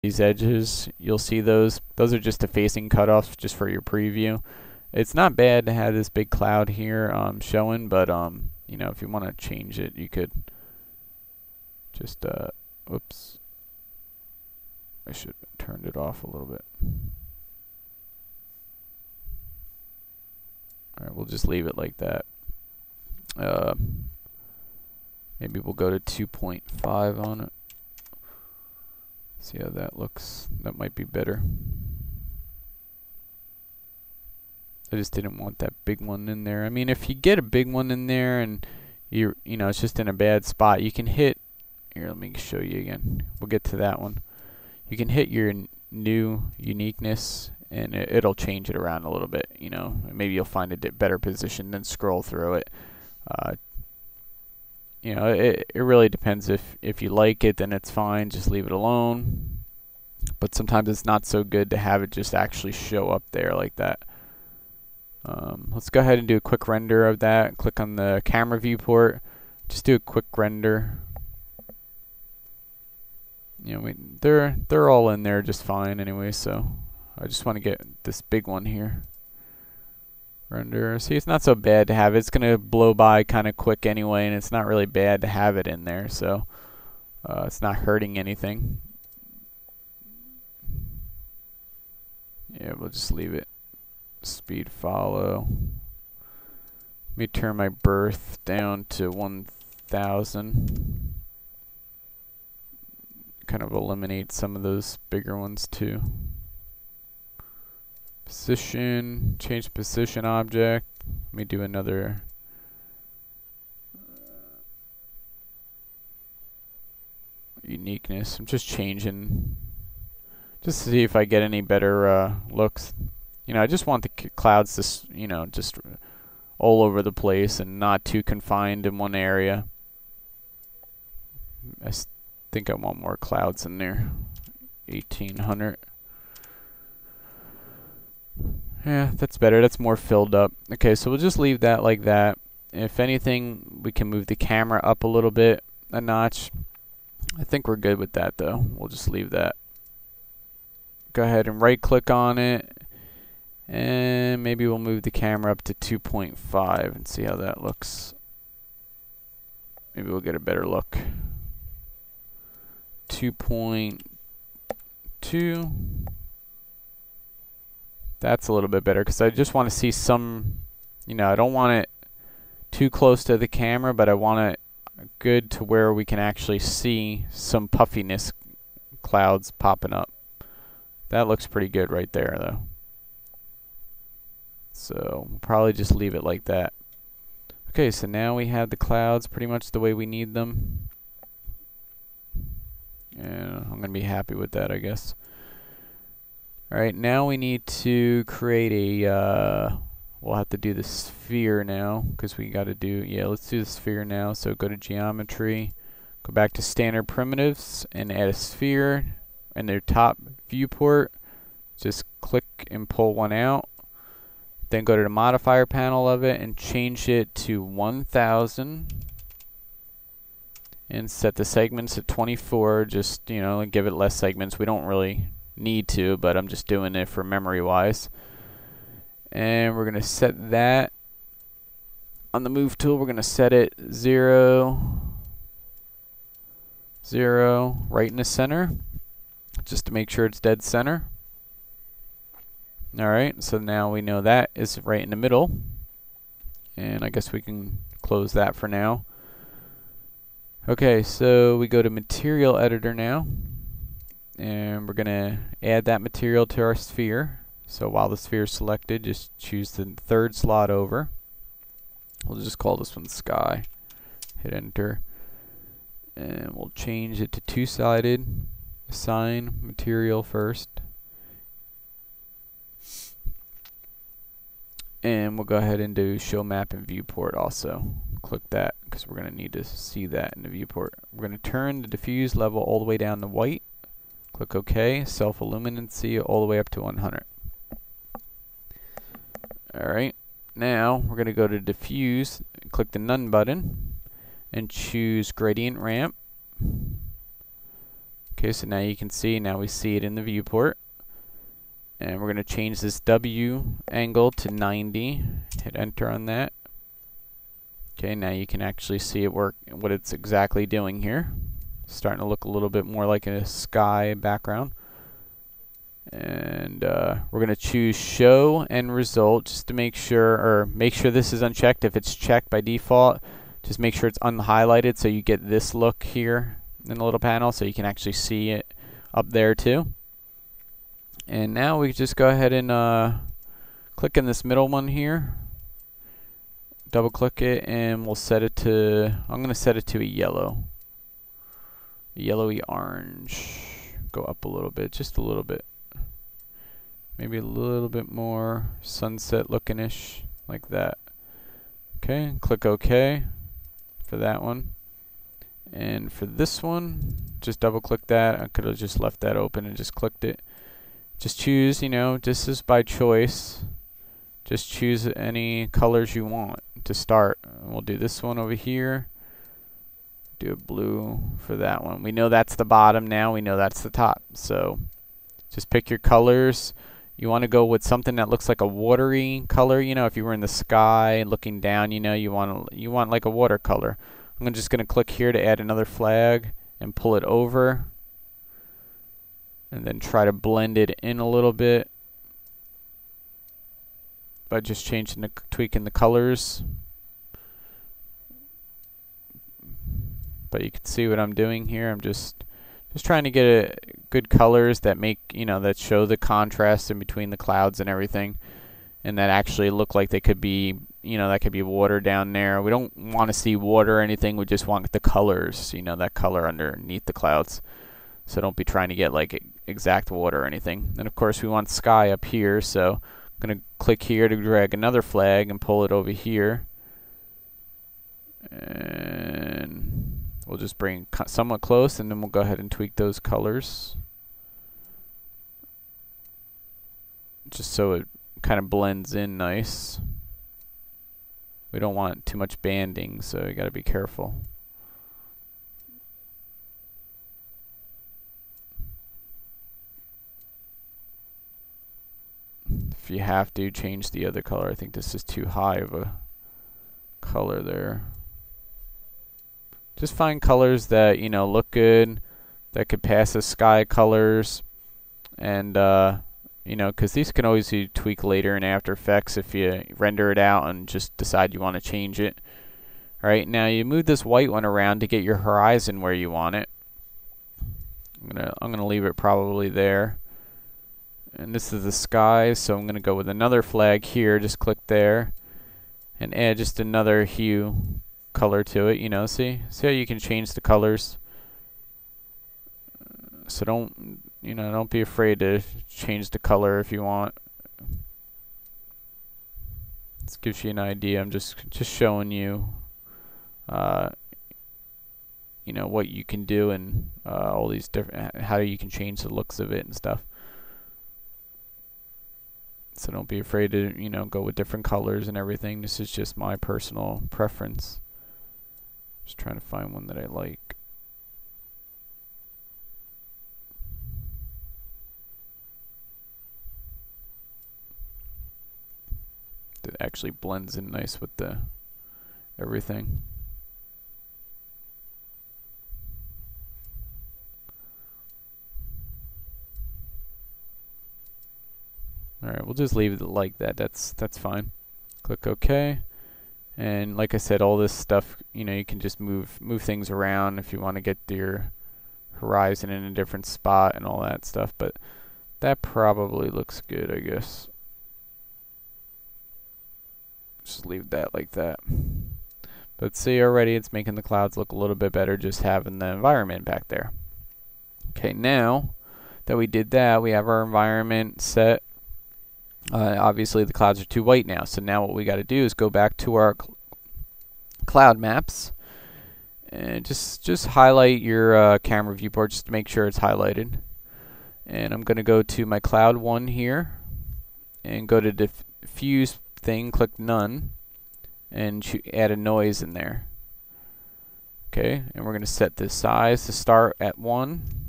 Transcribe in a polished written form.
these edges, you'll see those. Those are just the facing cutoffs just for your preview. It's not bad to have this big cloud here showing, but you know, if you want to change it, you could just whoops. I should have turned it off a little bit. Alright, we'll just leave it like that. Maybe we'll go to 2.5 on it. See how that looks. That might be better. I just didn't want that big one in there. I mean, if you get a big one in there and you know, it's just in a bad spot, you can hit, here, let me show you again. We'll get to that one. You can hit your new uniqueness and it'll change it around a little bit, you know. Maybe you'll find a better position, then scroll through it. You know, it really depends. If you like it, then it's fine, just leave it alone. But sometimes it's not so good to have it just actually show up there like that. Let's go ahead and do a quick render of that. Click on the camera viewport. Just do a quick render. You know, they're all in there just fine anyway, so I just want to get this big one here. Render. See, it's not so bad to have it. It's going to blow by kind of quick anyway, and it's not really bad to have it in there, so it's not hurting anything. Yeah, we'll just leave it. Speed follow. Let me turn my birth down to 1000. Kind of eliminate some of those bigger ones too. Position, change position object. Let me do another. Uniqueness. I'm just changing, just to see if I get any better looks. You know, I just want the clouds to, you know, just all over the place and not too confined in one area. I think I want more clouds in there. 1800. Yeah, that's better. That's more filled up. Okay, so we'll just leave that like that. If anything, we can move the camera up a little bit, a notch. I think we're good with that though. We'll just leave that. Go ahead and right click on it. And maybe we'll move the camera up to 2.5 and see how that looks. Maybe we'll get a better look. 2.2. That's a little bit better because I just want to see some, you know, I don't want it too close to the camera, but I want it good to where we can actually see some puffiness clouds popping up. That looks pretty good right there though. So we'll probably just leave it like that. Okay, so now we have the clouds pretty much the way we need them. And I'm going to be happy with that, I guess. Alright, now we need to create a, we'll have to do the sphere now, because we got to do, yeah, let's do the sphere now. So go to geometry, go back to standard primitives, and add a sphere in their top viewport. Just click and pull one out. Then go to the modifier panel of it and change it to 1000. And set the segments at 24, just, you know, give it less segments. We don't really need to, but I'm just doing it for memory wise. And we're going to set that on the move tool. We're going to set it 0, 0 right in the center, just to make sure it's dead center. Alright, so now we know that is right in the middle, and I guess we can close that for now. Okay, so we go to material editor now, and we're gonna add that material to our sphere. So while the sphere is selected, just choose the third slot over. We'll just call this one sky. Hit enter, and we'll change it to two-sided. Assign material first, and we'll go ahead and do show map and viewport also. Click that because we're going to need to see that in the viewport. We're going to turn the diffuse level all the way down to white. Click OK. Self-illuminancy all the way up to 100. Alright, now we're going to go to diffuse, click the none button, and choose gradient ramp. Okay, so now you can see, now we see it in the viewport. And we're going to change this W angle to 90. Hit enter on that. Okay, now you can actually see it work, what it's exactly doing here. Starting to look a little bit more like a sky background. And we're going to choose show and result just to make sure, or make sure this is unchecked. If it's checked by default, just make sure it's unhighlighted so you get this look here in the little panel so you can actually see it up there too. And now we just go ahead and click in this middle one here. Double click it and we'll set it to, I'm going to set it to a yellow. A yellowy orange. Go up a little bit, just a little bit. Maybe a little bit more sunset looking-ish, like that. Okay, click OK for that one. And for this one, just double click that. I could have just left that open and just clicked it. Just choose, you know, this is by choice. Just choose any colors you want to start. We'll do this one over here. Do a blue for that one. We know that's the bottom now. We know that's the top. So just pick your colors. You want to go with something that looks like a watery color. You know, if you were in the sky looking down, you know, you want like a watercolor. I'm just going to click here to add another flag and pull it over. And then try to blend it in a little bit by just changing tweaking the colors. But you can see what I'm doing here. I'm just trying to get good colors that make, you know, that show the contrast in between the clouds and everything, and that actually look like they could be, you know, that could be water down there. We don't want to see water or anything. We just want the colors, you know, that color underneath the clouds. So don't be trying to get like exact water or anything. And of course we want sky up here, so I'm going to click here to drag another flag and pull it over here. And we'll just bring somewhat close, and then we'll go ahead and tweak those colors. Just so it kind of blends in nice. We don't want too much banding, so you got to be careful. If you have to, change the other color. I think this is too high of a color there. Just find colors that, you know, look good, that could pass as sky colors, and you know, because these can always be tweaked later in After Effects if you render it out and just decide you want to change it. All right, now you move this white one around to get your horizon where you want it. I'm gonna leave it probably there. And this is the sky, so I'm gonna go with another flag here. Just click there and add just another hue color to it. You know, see how you can change the colors. So don't be afraid to change the color if you want. This gives you an idea. I'm just showing you, you know, what you can do and all these different, how you can change the looks of it and stuff. So don't be afraid to, you know, go with different colors and everything. This is just my personal preference. Just trying to find one that I like. That actually blends in nice with the everything. Alright, we'll just leave it like that. That's fine. Click OK. And like I said, all this stuff, you know, you can just move things around if you want to get your horizon in a different spot and all that stuff. But that probably looks good, I guess. Just leave that like that. But see, already it's making the clouds look a little bit better just having the environment back there. Okay, now that we did that, we have our environment set. Obviously the clouds are too white now, so now what we got to do is go back to our cloud maps and just highlight your camera viewport just to make sure it's highlighted. And I'm going to go to my cloud 1 here and go to diffuse thing, click none, and add a noise in there. Okay, and we're going to set the size to start at 1.